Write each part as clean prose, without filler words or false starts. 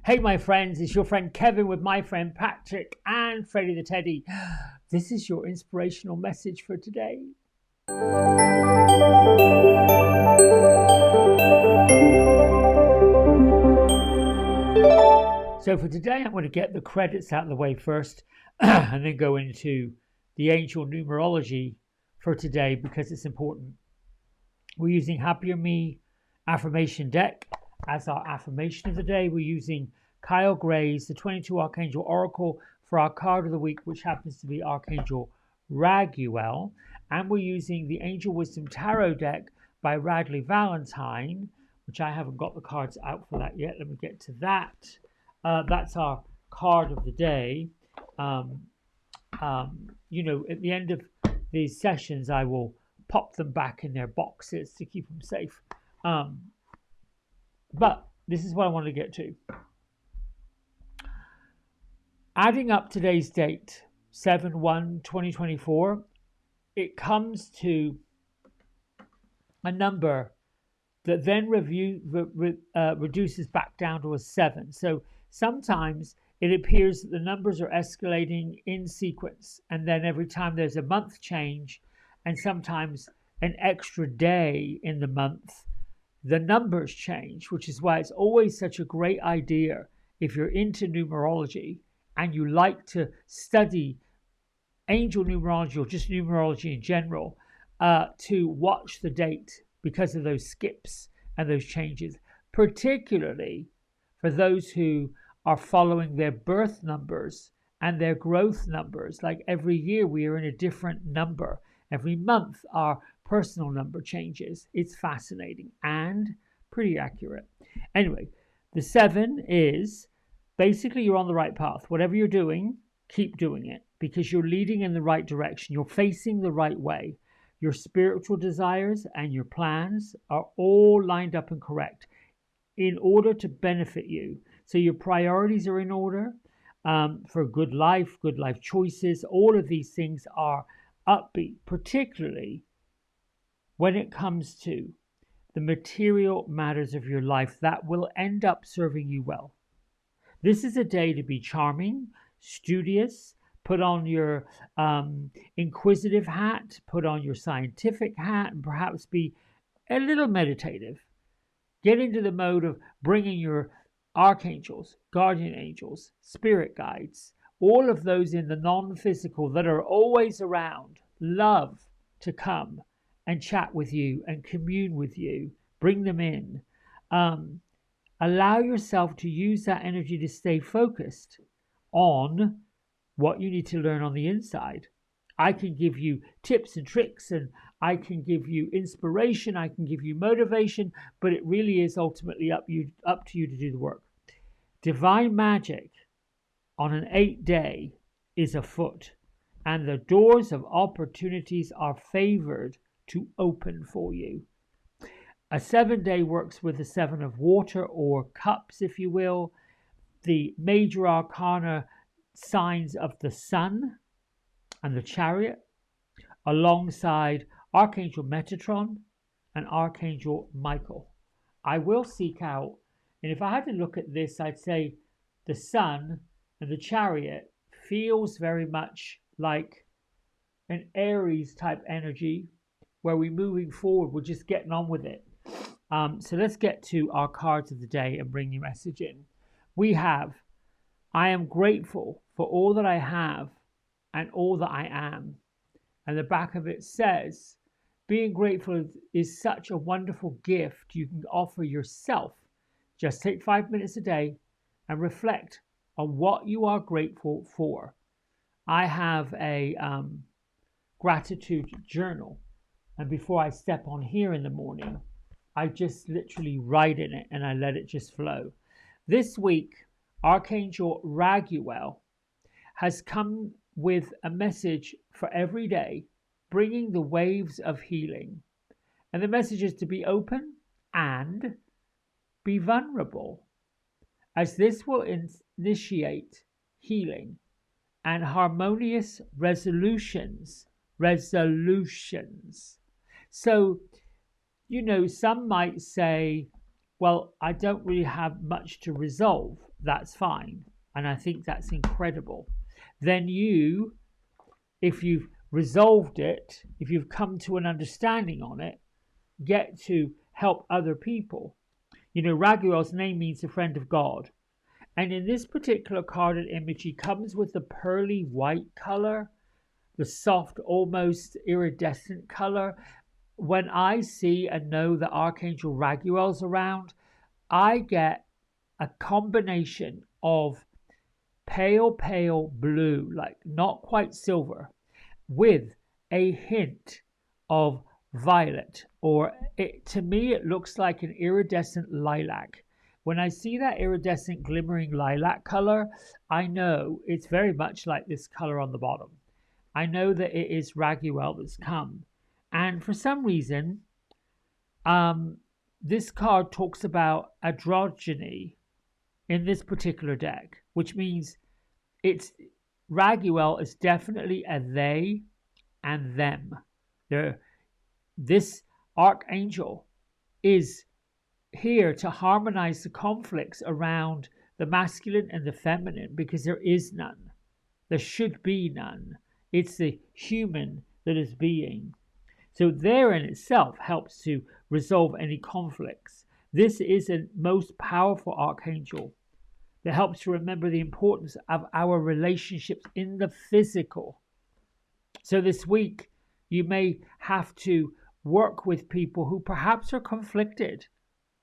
Hey, my friends, it's your friend Kevin with my friend Patrick and Freddie the Teddy. This is your inspirational message for today. So, for today, I'm going to get the credits out of the way first and then go into the angel numerology for today because it's important. We're using Happier Me affirmation deck as our affirmation of the day. We're using Kyle Gray's The 22 Archangel Oracle for our card of the week, which happens to be Archangel Raguel. And we're using the Angel Wisdom Tarot deck by Radley Valentine, which I haven't got the cards out for that yet. Let me get to that. That's our card of the day. At the end of these sessions, I will pop them back in their boxes to keep them safe. But this is what I want to get to. Adding up today's date, 7/1/2024, it comes to a number that then reduces back down to a 7. So sometimes it appears that the numbers are escalating in sequence, and then every time there's a month change, and sometimes an extra day in the month, the numbers change, which is why it's always such a great idea if you're into numerology and you like to study angel numerology or just numerology in general, to watch the date because of those skips and those changes, particularly for those who are following their birth numbers and their growth numbers. Like every year we are in a different number. Every month our personal number changes. It's fascinating and pretty accurate. Anyway, the 7 is basically you're on the right path. Whatever you're doing, keep doing it because you're leading in the right direction. You're facing the right way. Your spiritual desires and your plans are all lined up and correct in order to benefit you. So your priorities are in order for good life choices. All of these things are upbeat, particularly when it comes to the material matters of your life that will end up serving you well. This is a day to be charming, studious, put on your inquisitive hat, put on your scientific hat, and perhaps be a little meditative. Get into the mode of bringing your archangels, guardian angels, spirit guides, all of those in the non-physical that are always around, love to come and chat with you and commune with you. Bring them in. Allow yourself to use that energy to stay focused on what you need to learn on the inside. I can give you tips and tricks, and I can give you inspiration, I can give you motivation, but it really is ultimately up to you to do the work. Divine magic on an 8-day is afoot, and the doors of opportunities are favored to open for you. A 7-day works with the 7 of water or cups, if you will, the major arcana signs of the sun and the chariot, alongside Archangel Metatron and Archangel Michael. I will seek out, and if I had to look at this, I'd say the sun and the chariot feels very much like an Aries type energy where we're moving forward, we're just getting on with it. So let's get to our cards of the day and bring your message in. We have, I am grateful for all that I have and all that I am. And the back of it says, being grateful is such a wonderful gift you can offer yourself. Just take 5 minutes a day and reflect on what you are grateful for. I have a gratitude journal. And before I step on here in the morning, I just literally write in it and I let it just flow. This week, Archangel Raguel has come with a message for every day, bringing the waves of healing. And the message is to be open and be vulnerable, as this will initiate healing and harmonious resolutions. So, some might say, well, I don't really have much to resolve. That's fine. And I think that's incredible. Then you, if you've resolved it, if you've come to an understanding on it, get to help other people. Raguel's name means a friend of God. And in this particular carded image, he comes with the pearly white color, the soft, almost iridescent color. When I see and know that Archangel Raguel's around, I get a combination of pale blue, like not quite silver, with a hint of violet, or to me it looks like an iridescent lilac. When I see that iridescent glimmering lilac color, I know it's very much like this color on the bottom. I know that it is Raguel that's come. And for some reason, this card talks about androgyny in this particular deck, which means it's Raguel is definitely a they and them. This archangel is here to harmonize the conflicts around the masculine and the feminine, because there is none. There should be none. It's the human that is being. So there in itself helps to resolve any conflicts. This is a most powerful archangel that helps to remember the importance of our relationships in the physical. So this week, you may have to work with people who perhaps are conflicted.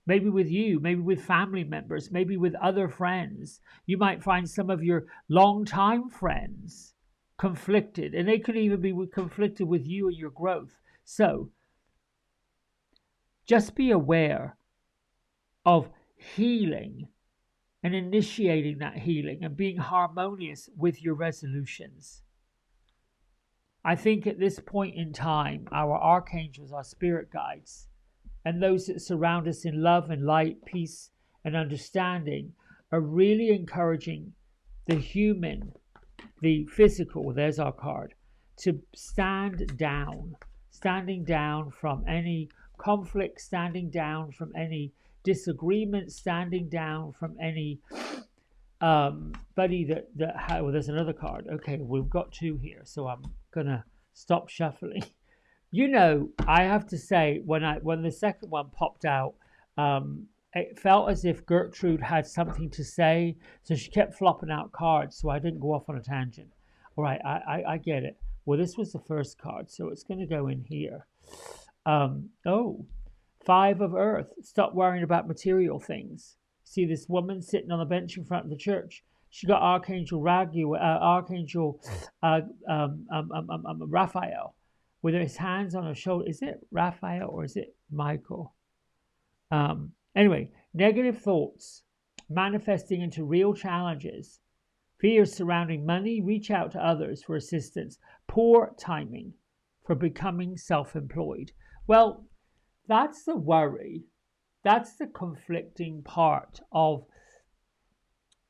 Maybe with you, maybe with family members, maybe with other friends. You might find some of your longtime friends conflicted, and they could even be conflicted with you and your growth. So just be aware of healing and initiating that healing and being harmonious with your resolutions. I think at this point in time, our archangels, our spirit guides, and those that surround us in love and light, peace and understanding are really encouraging the human, the physical, there's our card, to standing down from any conflict, standing down from any disagreement, standing down from any well, there's another card. Okay, we've got two here, so I'm gonna stop shuffling. I have to say, when the second one popped out, it felt as if Gertrude had something to say, so she kept flopping out cards, so I didn't go off on a tangent. All right, I get it. Well, this was the first card, so it's going to go in here. Five of Earth. Stop worrying about material things. See this woman sitting on the bench in front of the church. She got Archangel Raphael, with his hands on her shoulder. Is it Raphael or is it Michael? Anyway, negative thoughts manifesting into real challenges. Fears surrounding money. Reach out to others for assistance. Poor timing for becoming self-employed. Well, that's the worry. That's the conflicting part of,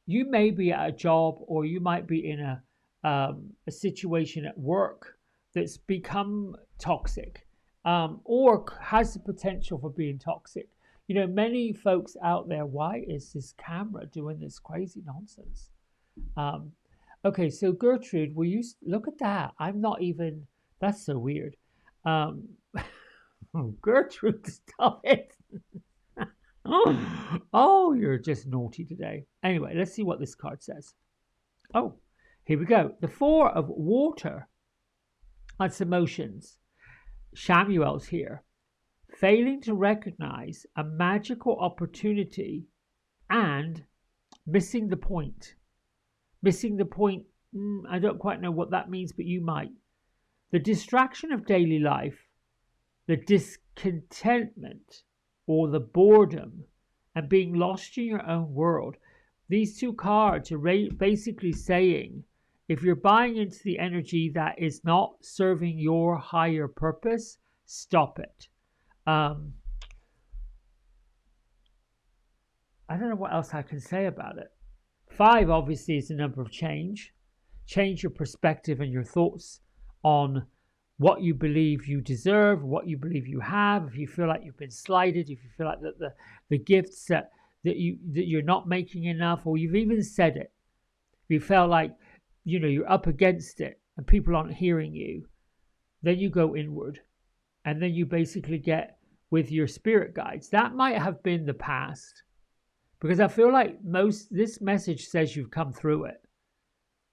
you may be at a job, or you might be in a situation at work that's become toxic, or has the potential for being toxic. Many folks out there, why is this camera doing this crazy nonsense? Okay, so Gertrude, will you look at that? I'm not even, that's so weird. Gertrude, stop it. Oh, you're just naughty today. Anyway, let's see what this card says. Oh, here we go. The Four of Water. That's emotions. Samuel's here. Failing to recognize a magical opportunity and missing the point. Missing the point, I don't quite know what that means, but you might. The distraction of daily life, the discontentment or the boredom, and being lost in your own world. These two cards are basically saying, if you're buying into the energy that is not serving your higher purpose, stop it. I don't know what else I can say about it. 5 obviously is the number of change. Change your perspective and your thoughts on what you believe you deserve, what you believe you have, if you feel like you've been slighted, if you feel like that the gifts that you're not making enough, or you've even said it. If you felt like, you're up against it and people aren't hearing you, then you go inward, and then you basically get with your spirit guides. That might have been the past, because I feel like this message says you've come through it,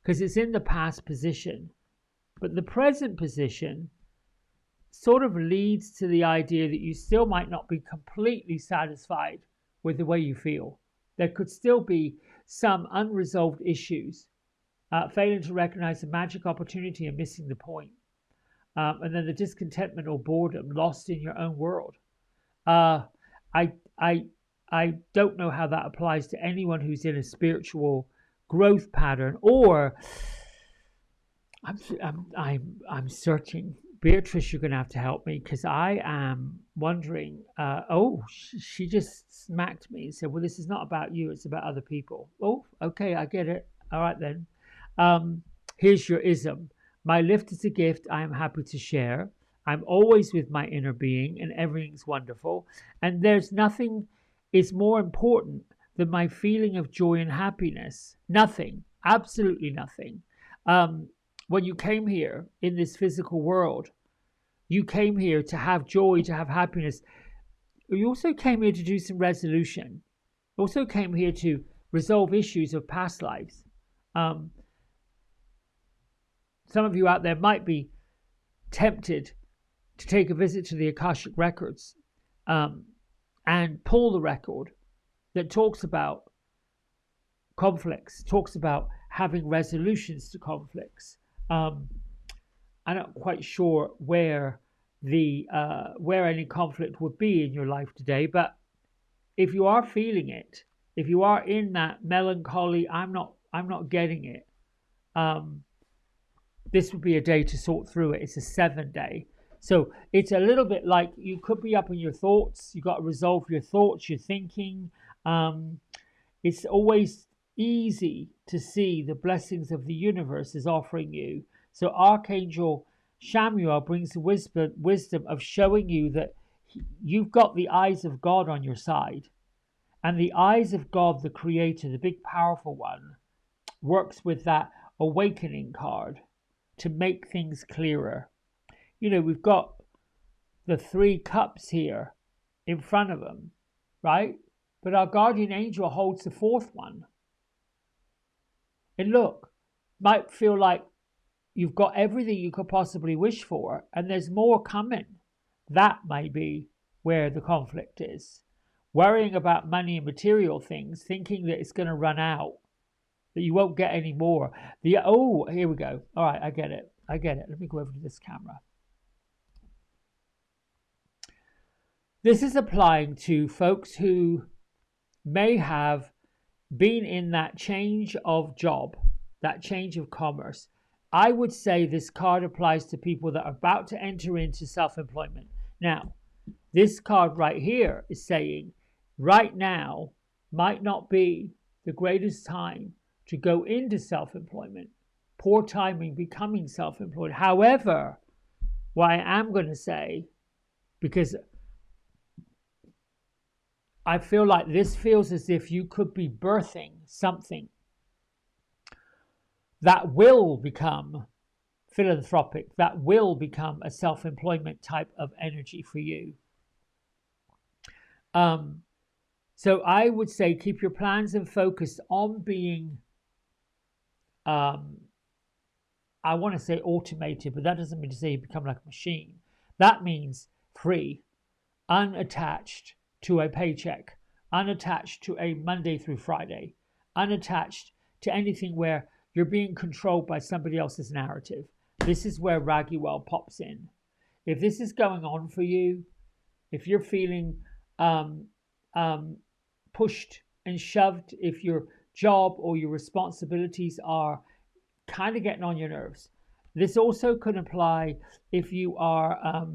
because it's in the past position. But the present position sort of leads to the idea that you still might not be completely satisfied with the way you feel. There could still be some unresolved issues, failing to recognize the magic opportunity and missing the point. And then the discontentment or boredom, lost in your own world. I don't know how that applies to anyone who's in a spiritual growth pattern, or I'm searching. Beatrice, you're going to have to help me, because I am wondering. She just smacked me and said, "Well, this is not about you; it's about other people." Oh, okay, I get it. All right then. Here's your ism. My lift is a gift I am happy to share. I'm always with my inner being, and everything's wonderful. And there's nothing is more important than my feeling of joy and happiness. Nothing, absolutely nothing. When you came here in this physical world, you came here to have joy, to have happiness. You also came here to do some resolution. You also came here to resolve issues of past lives. Some of you out there might be tempted to take a visit to the Akashic Records and pull the record that talks about conflicts, talks about having resolutions to conflicts. I'm not quite sure where any conflict would be in your life today, but if you are feeling it, if you are in that melancholy, I'm not getting it, this would be a day to sort through it. It's a 7-day. So it's a little bit like you could be up in your thoughts. You've got to resolve your thoughts, your thinking. It's always easy to see the blessings of the universe is offering you. So Archangel Shamuel brings the wisdom of showing you that you've got the eyes of God on your side. And the eyes of God, the Creator, the big powerful one, works with that awakening card to make things clearer. We've got the 3 cups here in front of them, right? But our guardian angel holds the 4th one. And look, might feel like you've got everything you could possibly wish for, and there's more coming. That may be where the conflict is. Worrying about money and material things, thinking that it's going to run out, that you won't get any more. Here we go. All right, I get it. Let me go over to this camera. This is applying to folks who may have been in that change of job, that change of commerce. I would say this card applies to people that are about to enter into self-employment. Now, this card right here is saying right now might not be the greatest time to go into self-employment. Poor timing becoming self-employed. However, what I am going to say, because I feel like this feels as if you could be birthing something that will become philanthropic, that will become a self-employment type of energy for you. So I would say keep your plans and focus on being, I want to say automated, but that doesn't mean to say you become like a machine. That means free, unattached to a paycheck, unattached to a Monday through Friday, unattached to anything where you're being controlled by somebody else's narrative. This is where Raguel pops in. If this is going on for you, if you're feeling pushed and shoved, if your job or your responsibilities are kind of getting on your nerves, this also could apply if you are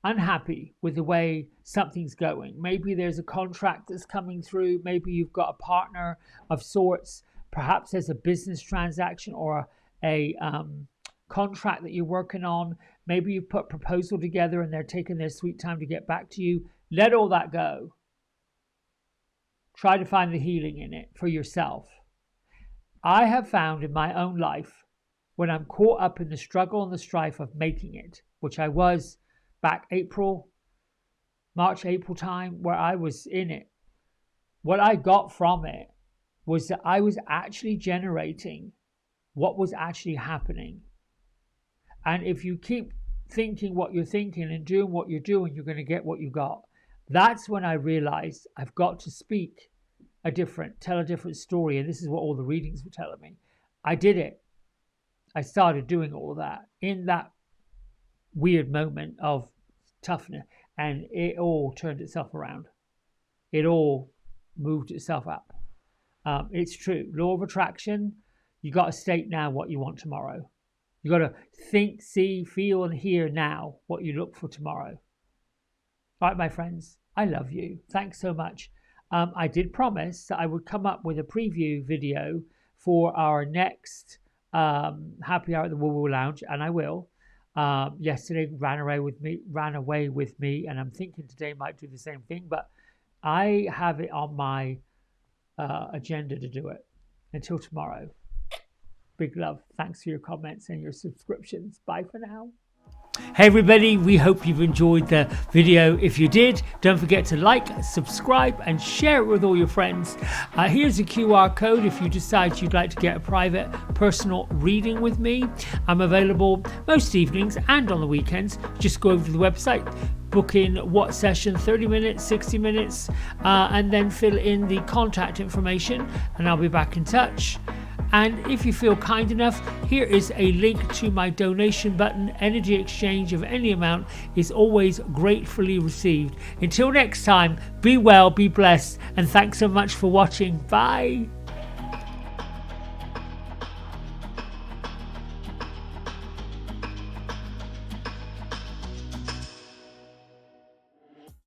unhappy with the way something's going. Maybe there's a contract that's coming through. Maybe you've got a partner of sorts. Perhaps there's a business transaction or a contract that you're working on Maybe you've put a proposal together and they're taking their sweet time to get back to you. Let all that go. Try to find the healing in it for yourself. I have found in my own life, when I'm caught up in the struggle and the strife of making it, which I was back March, April time, where I was in it, what I got from it was that I was actually generating what was actually happening. And if you keep thinking what you're thinking and doing what you're doing, you're going to get what you got. That's when I realized I've got to tell a different story. And this is what all the readings were telling me. I did it. I started doing all of that in that weird moment of toughness, and it all turned itself around. It all moved itself up. It's true. Law of attraction, you got to state now what you want tomorrow. You got to think, see, feel, and hear now what you look for tomorrow. All right, my friends, I love you. Thanks so much. I did promise that I would come up with a preview video for our next Happy Hour at the Woo Woo Lounge, and I will. Yesterday ran away with me, and I'm thinking today might do the same thing, but I have it on my agenda to do it. Until tomorrow. Big love. Thanks for your comments and your subscriptions. Bye for now. Hey everybody, we hope you've enjoyed the video. If you did, don't forget to like, subscribe and share it with all your friends. Here's a QR code if you decide you'd like to get a private personal reading with me. I'm available most evenings and on the weekends. Just go over to the website, book in what session, 30 minutes, 60 minutes, and then fill in the contact information and I'll be back in touch. And if you feel kind enough, here is a link to my donation button. Energy exchange of any amount is always gratefully received. Until next time, be well, be blessed, and thanks so much for watching. Bye.